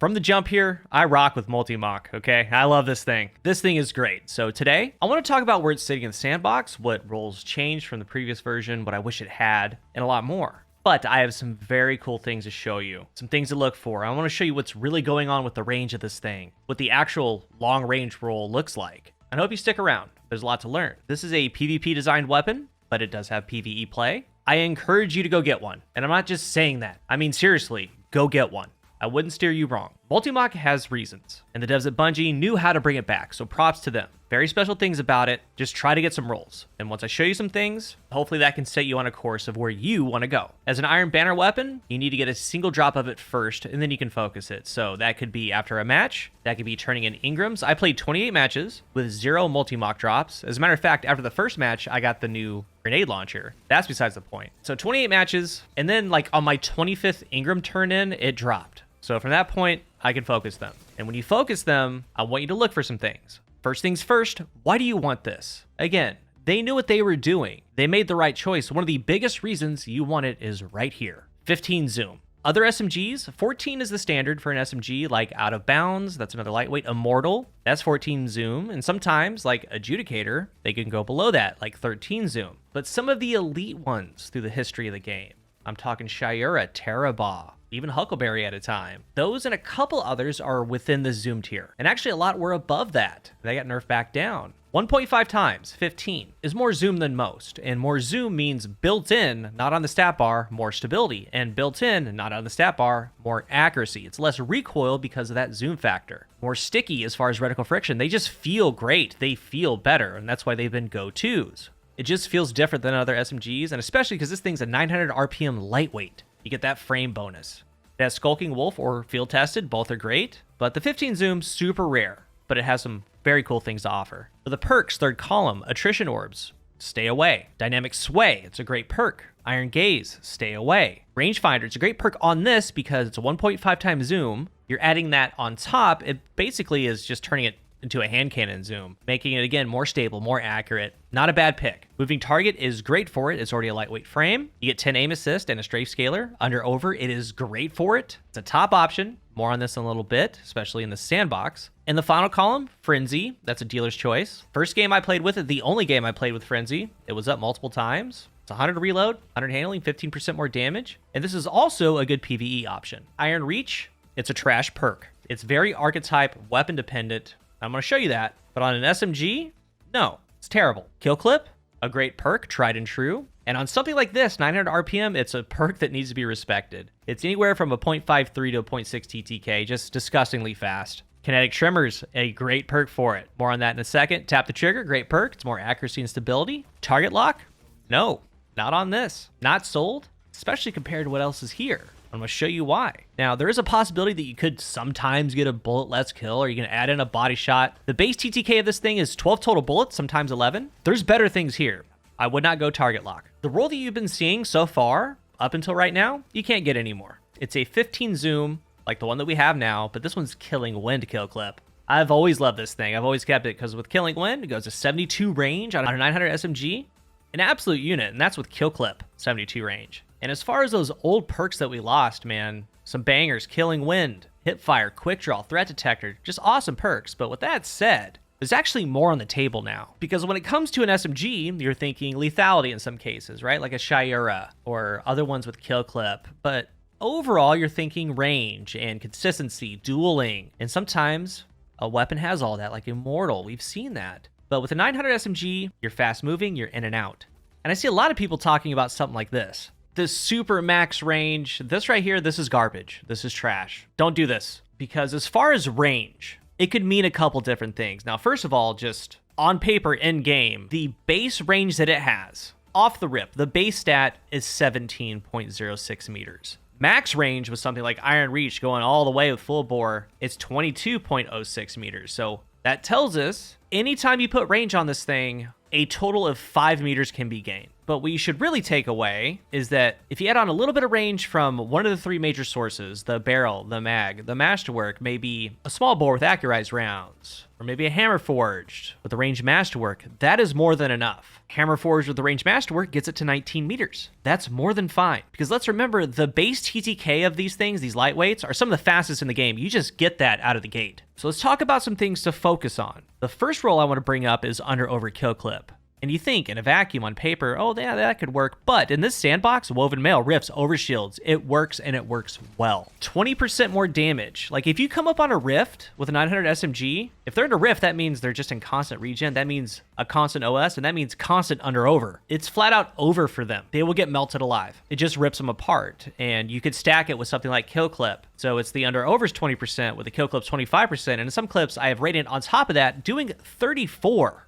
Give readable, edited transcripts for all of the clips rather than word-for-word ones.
From the jump here, I rock with Multimach, okay? I love this thing. This thing is great. So today, I want to talk about where it's sitting in the sandbox, what roles changed from the previous version, what I wish it had, and a lot more. But I have some very cool things to show you, some things to look for. I want to show you what's really going on with the range of this thing, what the actual long-range role looks like. I hope you stick around. There's a lot to learn. This is a PvP designed weapon, but it does have PvE play. I encourage you to go get one. And I'm not just saying that. I mean, seriously, go get one. I wouldn't steer you wrong. Multimach has reasons, and the devs at Bungie knew how to bring it back, so props to them. Very special things about it. Just try to get some rolls. And once I show you some things, hopefully that can set you on a course of where you want to go. As an Iron Banner weapon, you need to get a single drop of it first, and then you can focus it. So that could be after a match. That could be turning in Ingrams. I played 28 matches with 0 Multimach drops. As a matter of fact, after the first match, I got the new grenade launcher. That's besides the point. So 28 matches, and then like on my 25th Ingram turn in, it dropped. So from that point, I can focus them. And when you focus them, I want you to look for some things. First things first, why do you want this? Again, they knew what they were doing. They made the right choice. One of the biggest reasons you want it is right here. 15 zoom. Other SMGs, 14 is the standard for an SMG, like Out of Bounds, that's another lightweight. Immortal, that's 14 zoom. And sometimes, like Adjudicator, they can go below that, like 13 zoom. But some of the elite ones through the history of the game, I'm talking Shayura, Terabah, even Huckleberry at a time. Those and a couple others are within the zoom tier. And actually a lot were above that. They got nerfed back down. 1.5 times, 15, is more zoom than most. And more zoom means built in, not on the stat bar, more stability. And built in, not on the stat bar, more accuracy. It's less recoil because of that zoom factor. More sticky as far as reticle friction. They just feel great. They feel better. And that's why they've been go-tos. It just feels different than other SMGs. And especially because this thing's a 900 RPM lightweight. You get that frame bonus. It has Skulking Wolf or Field Tested, both are great, but the 15 zoom, super rare, but it has some very cool things to offer. For the perks, third column, Attrition Orbs, stay away. Dynamic Sway, it's a great perk. Iron Gaze, stay away. Rangefinder, it's a great perk on this because it's a 1.5 times zoom. You're adding that on top, it basically is just turning it into a hand cannon zoom, making it, again, more stable, more accurate. Not a bad pick. Moving Target is great for it. It's already a lightweight frame. You get 10 aim assist and a strafe scaler. Under over, it is great for it. It's a top option. More on this in a little bit, especially in the sandbox. In the final column, Frenzy. That's a dealer's choice. First game I played with it, the only game I played with Frenzy. It was up multiple times. It's 100 reload, 100 handling, 15% more damage. And this is also a good PvE option. Iron Reach, it's a trash perk. It's very archetype, weapon dependent. I'm going to show you that, but on an SMG, no, it's terrible. Kill Clip, a great perk, tried and true. And on something like this, 900 RPM, it's a perk that needs to be respected. It's anywhere from a 0.53 to a 0.6 TTK, just disgustingly fast. Kinetic Tremors, a great perk for it. More on that in a second. Tap the Trigger, great perk. It's more accuracy and stability. Target Lock, no, not on this. Not sold, especially compared to what else is here. I'm going to show you why. Now, there is a possibility that you could sometimes get a bullet less kill, or you can add in a body shot. The base TTK of this thing is 12 total bullets, sometimes 11. There's better things here. I would not go target lock. The roll that you've been seeing so far, up until right now, you can't get anymore. It's a 15 zoom, like the one that we have now, but this one's Killing Wind kill clip. I've always loved this thing. I've always kept it, because with Killing Wind, it goes to 72 range on a 900 SMG. An absolute unit, and that's with kill clip, 72 range. And as far as those old perks that we lost, man, some bangers, Killing Wind, Hipfire, Quick Draw, Threat Detector, just awesome perks. But with that said, there's actually more on the table now. Because when it comes to an SMG, you're thinking lethality in some cases, right? Like a Shayura or other ones with Kill Clip. But overall, you're thinking range and consistency, dueling. And sometimes a weapon has all that, like Immortal. We've seen that. But with a 900 SMG, you're fast moving, you're in and out. And I see a lot of people talking about something like this. This super max range, this right here, this is garbage. This is trash. Don't do this. Because as far as range, it could mean a couple different things. Now, first of all, just on paper, in game, the base range that it has, off the rip, the base stat is 17.06 meters. Max range with something like Iron Reach going all the way with full bore, it's 22.06 meters. So that tells us anytime you put range on this thing, a total of 5 meters can be gained. But what you should really take away is that if you add on a little bit of range from one of the three major sources, the barrel, the mag, the masterwork, maybe a small bore with accurized rounds, or maybe a hammer forged with the ranged masterwork, that is more than enough. Hammer forged with the ranged masterwork gets it to 19 meters. That's more than fine. Because let's remember, the base TTK of these things, these lightweights, are some of the fastest in the game. You just get that out of the gate. So let's talk about some things to focus on. The first roll I want to bring up is under overkill clip. And you think in a vacuum on paper, oh yeah, that could work. But in this sandbox, woven mail, rifts, overshields, it works and it works well. 20% more damage. Like if you come up on a rift with a 900 SMG, if they're in a rift, that means they're just in constant regen. That means a constant OS, and that means constant under over. It's flat out over for them. They will get melted alive. It just rips them apart. And you could stack it with something like kill clip. So it's the under overs 20% with the kill clips 25%. And in some clips, I have Radiant on top of that doing 34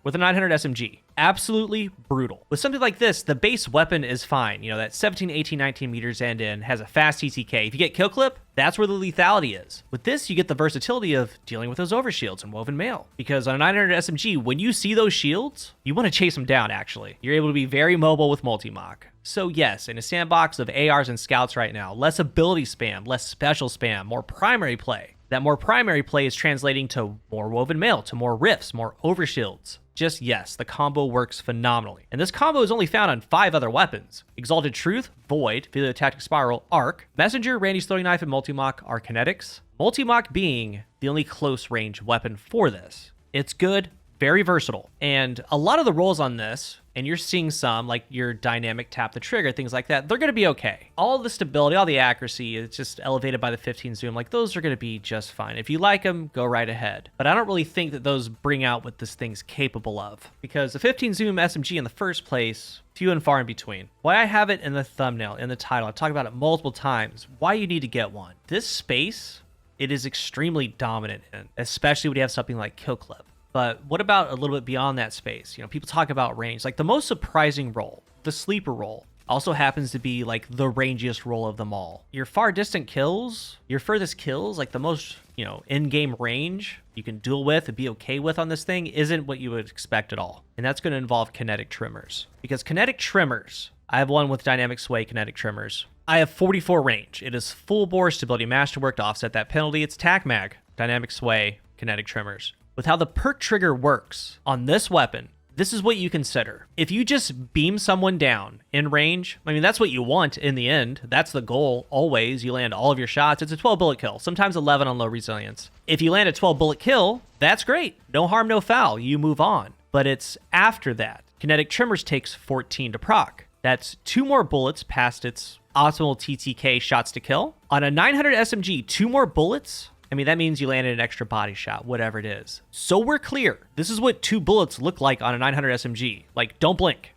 with a 900 SMG. Absolutely brutal. With something like this, the base weapon is fine. You know, that 17, 18, 19 meters end in has a fast TTK. If you get kill clip, that's where the lethality is. With this, you get the versatility of dealing with those overshields and woven mail. Because on a 900 SMG, when you see those shields, you want to chase them down, actually. You're able to be very mobile with Multimach. So yes, in a sandbox of ARs and scouts right now, less ability spam, less special spam, more primary play. That more primary play is translating to more woven mail, to more rifts, more overshields. Just yes, the combo works phenomenally. And this combo is only found on 5 other weapons. Exalted Truth, Void, Tactic Spiral, Arc, Messenger, Randy's Throwing Knife, and Multimach are kinetics. Multimach being the only close range weapon for this. It's good, very versatile. And a lot of the rolls on this, and you're seeing some, like your dynamic tap the trigger, things like that, they're going to be okay. All the stability, all the accuracy, it's just elevated by the 15 zoom. Like those are going to be just fine. If you like them, go right ahead. But I don't really think that those bring out what this thing's capable of. Because the 15 zoom SMG in the first place, few and far in between. Why I have it in the thumbnail, in the title, I've talked about it multiple times, why you need to get one. This space, it is extremely dominant in, especially when you have something like kill clip. But what about a little bit beyond that space? You know, people talk about range. Like the most surprising role, the sleeper role, also happens to be like the rangiest role of them all. Your far distant kills, your furthest kills, like the most, you know, in-game range you can duel with and be okay with on this thing isn't what you would expect at all. And that's going to involve kinetic trimmers. Because kinetic trimmers, I have one with dynamic sway kinetic trimmers. I have 44 range. It is full bore stability masterwork to offset that penalty. It's tac mag, dynamic sway, kinetic trimmers. With how the perk trigger works on this weapon, this is what you consider. If you just beam someone down in range, I mean, that's what you want in the end. That's the goal, always. You land all of your shots. It's a 12 bullet kill, sometimes 11 on low resilience. If you land a 12 bullet kill, that's great. No harm, no foul. You move on. But it's after that. Kinetic Trimmers takes 14 to proc. That's 2 more bullets past its optimal TTK shots to kill. On a 900 SMG, 2 more bullets, I mean, that means you landed an extra body shot, whatever it is. So we're clear. This is what 2 bullets look like on a 900 SMG. Like, don't blink.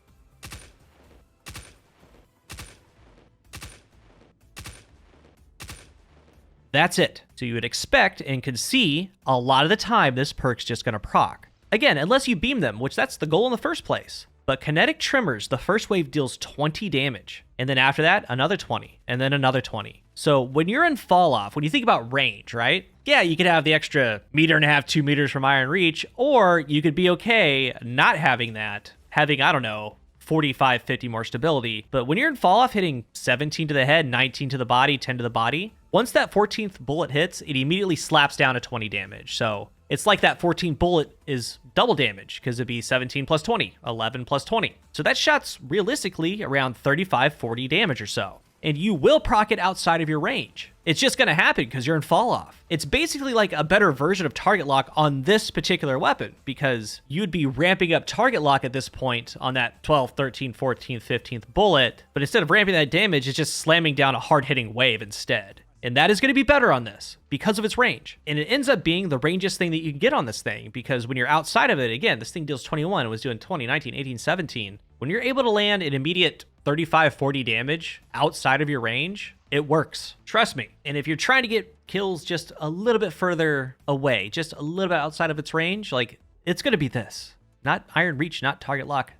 That's it. So you would expect and could see a lot of the time this perk's just going to proc. Again, unless you beam them, which that's the goal in the first place. But Kinetic Trimmers, the first wave deals 20 damage. And then after that, another 20. And then another 20. So when you're in fall off, when you think about range, right? Yeah, you could have the extra 1.5 meters, 2 meters from Iron Reach, or you could be okay not having that, having, I don't know, 45, 50 more stability. But when you're in fall off hitting 17 to the head, 19 to the body, 10 to the body, once that 14th bullet hits, it immediately slaps down to 20 damage. So it's like that 14th bullet is double damage because it'd be 17 plus 20, 11 plus 20. So that shot's realistically around 35, 40 damage or so. And you will proc it outside of your range. It's just going to happen because you're in fall off. It's basically like a better version of target lock on this particular weapon because you'd be ramping up target lock at this point on that 12th, 13th, 14th, 15th bullet. But instead of ramping that damage, it's just slamming down a hard hitting wave instead. And that is going to be better on this because of its range. And it ends up being the rangiest thing that you can get on this thing because when you're outside of it, again, this thing deals 21, it was doing 20, 19, 18, 17. When you're able to land an immediate 35, 40 damage outside of your range, it works. Trust me. And if you're trying to get kills just a little bit further away, just a little bit outside of its range, like it's going to be this. Not Iron Reach, not target lock.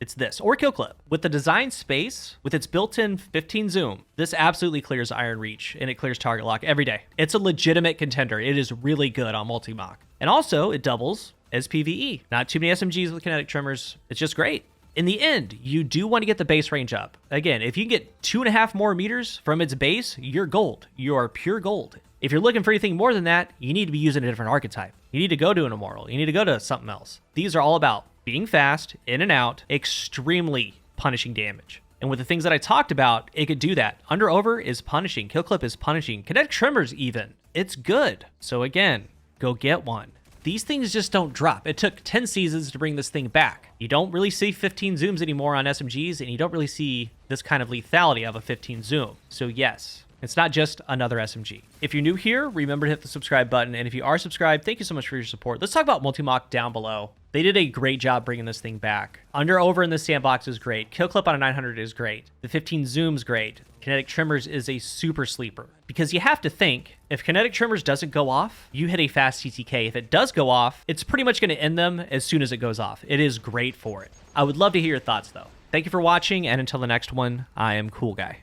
It's this, or kill clip. With the design space, with its built-in 15 zoom, this absolutely clears Iron Reach, and it clears target lock every day. It's a legitimate contender. It is really good on Multimach. And also, it doubles as PvE. Not too many SMGs with kinetic trimmers. It's just great. In the end, you do want to get the base range up. Again, if you can get 2.5 more meters from its base, you're gold. You are pure gold. If you're looking for anything more than that, you need to be using a different archetype. You need to go to an Immortal. You need to go to something else. These are all about being fast, in and out, extremely punishing damage. And with the things that I talked about, it could do that. Under over is punishing. Kill clip is punishing. Kinetic tremors even. It's good. So again, go get one. These things just don't drop. It took 10 seasons to bring this thing back. You don't really see 15 zooms anymore on SMGs, and you don't really see this kind of lethality of a 15 zoom. So yes, it's not just another SMG. If you're new here, remember to hit the subscribe button. And if you are subscribed, thank you so much for your support. Let's talk about Multimach down below. They did a great job bringing this thing back. Under over in the sandbox is great. Kill clip on a 900 is great. The 15 zoom's great. Kinetic tremors is a super sleeper. Because you have to think, if kinetic tremors doesn't go off, you hit a fast TTK. If it does go off, it's pretty much going to end them as soon as it goes off. It is great for it. I would love to hear your thoughts though. Thank you for watching, and until the next one, I am CoolGuy.